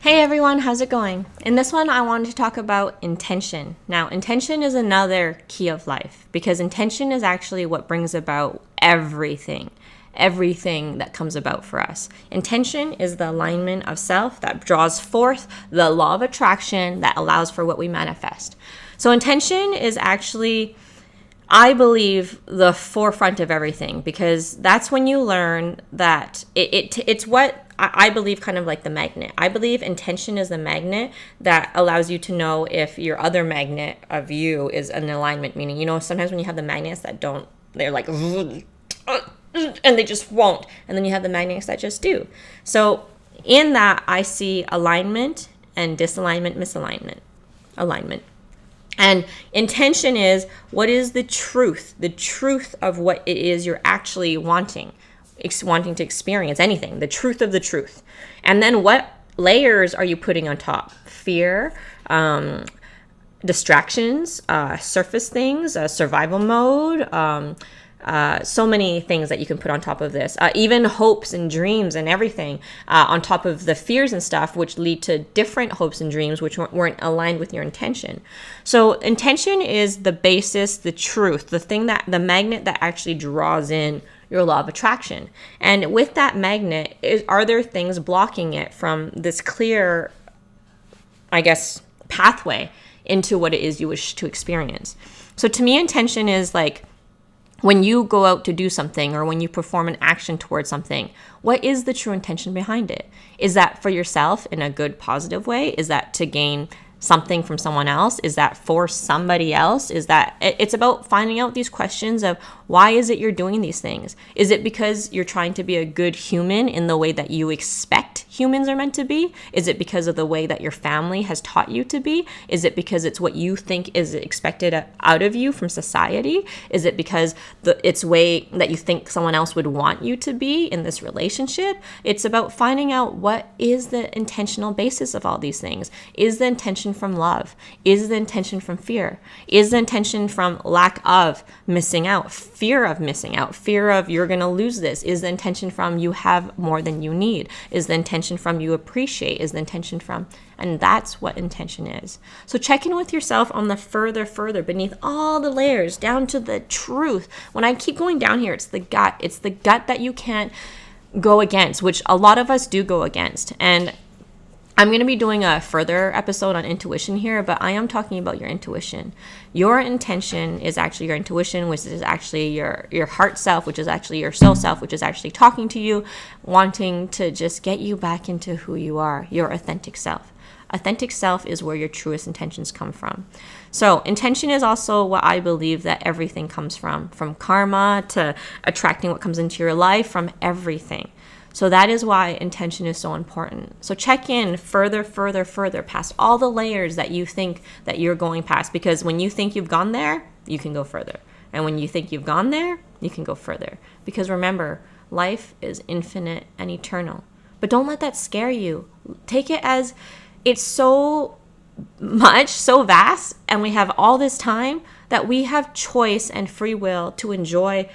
Hey everyone, how's it going? In this one, I wanted to talk about intention. Now, intention is another key of life because intention is actually what brings about everything that comes about for us. Intention is the alignment of self that draws forth the law of attraction that allows for what we manifest. So intention is actually, I believe, the forefront of everything because that's when you learn that it's what I believe kind of like the magnet. I believe intention is the magnet that allows you to know if your other magnet of you is in alignment. Meaning, sometimes when you have the magnets that don't, they're like, and they just won't. And then you have the magnets that just do. So in that, I see alignment and disalignment, misalignment, alignment. And intention is what is the truth of what it is you're actually wanting to experience anything, the truth of the truth. And then what layers are you putting on top? Fear, distractions, surface things, survival mode, so many things that you can put on top of this, even hopes and dreams and everything on top of the fears and stuff, which lead to different hopes and dreams which weren't aligned with your intention. So intention is the basis, the truth, the thing that the magnet that actually draws in your law of attraction. And with that magnet, are there things blocking it from this clear, I guess, pathway into what it is you wish to experience? So to me, intention is like when you go out to do something or when you perform an action towards something, what is the true intention behind it? Is that for yourself in a good, positive way? Is that to gain something from someone else? Is that for somebody else? Is that it's about finding out these questions of why is it you're doing these things? Is it because you're trying to be a good human in the way that you expect humans are meant to be? Is it because of the way that your family has taught you to be? Is it because it's what you think is expected out of you from society? Is it because it's way that you think someone else would want you to be in this relationship? It's about finding out what is the intentional basis of all these things. Is the intention from love? Is the intention from fear? Is the intention from lack of missing out? Fear of missing out? Fear of you're going to lose this? Is the intention from you have more than you need? Is the intention from you appreciate? Is the intention from, and that's what intention is. So check in with yourself on the further beneath all the layers down to the truth. When I keep going down here, it's the gut. It's the gut that you can't go against, which a lot of us do go against. And I'm going to be doing a further episode on intuition here, but I am talking about your intuition. Your intention is actually your intuition, which is actually your heart self, which is actually your soul self, which is actually talking to you, wanting to just get you back into who you are, your authentic self. Authentic self is where your truest intentions come from. So intention is also what I believe that everything comes from karma to attracting what comes into your life, from everything. So that is why intention is so important. So check in further past all the layers that you think that you're going past, because when you think you've gone there, you can go further. And when you think you've gone there, you can go further. Because remember, life is infinite and eternal. But don't let that scare you. Take it as it's so much, so vast, and we have all this time that we have choice and free will to enjoy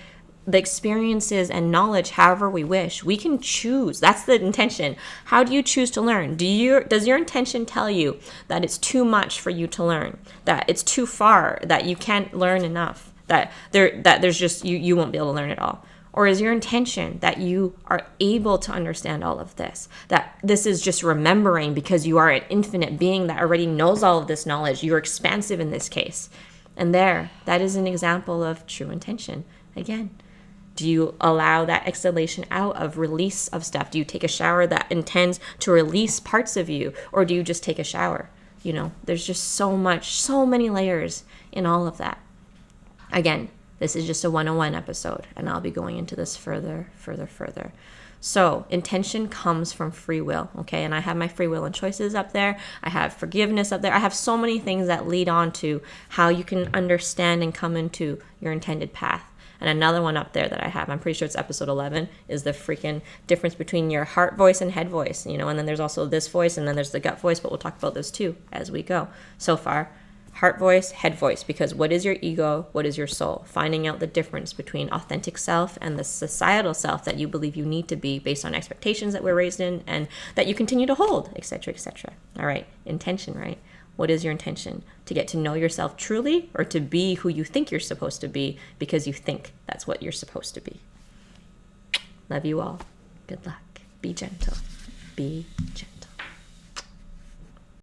the experiences and knowledge however we wish. We can choose. That's the intention. How do you choose to learn? Does your intention tell you that it's too much for you to learn, that it's too far, that you can't learn enough, that there's just you won't be able to learn it all? Or is your intention that you are able to understand all of this, that this is just remembering because you are an infinite being that already knows all of this knowledge? You're expansive in this case. And that is an example of true intention. Again, do you allow that exhalation out of release of stuff? Do you take a shower that intends to release parts of you? Or do you just take a shower? There's just so many layers in all of that. Again, this is just a 101 episode, and I'll be going into this further. So intention comes from free will, okay? And I have my free will and choices up there. I have forgiveness up there. I have so many things that lead on to how you can understand and come into your intended path. And another one up there that I have, I'm pretty sure it's episode 11, is the freaking difference between your heart voice and head voice, and then there's also this voice, and then there's the gut voice, but we'll talk about those too as we go. So far, Heart voice, head voice, because what is your ego? What is your soul? Finding out the difference between authentic self and the societal self that you believe you need to be based on expectations that we're raised in and that you continue to hold, etc., etc. All right, intention, right? What is your intention? To get to know yourself truly, or to be who you think you're supposed to be because you think that's what you're supposed to be? Love you all. Good luck. Be gentle. Be gentle.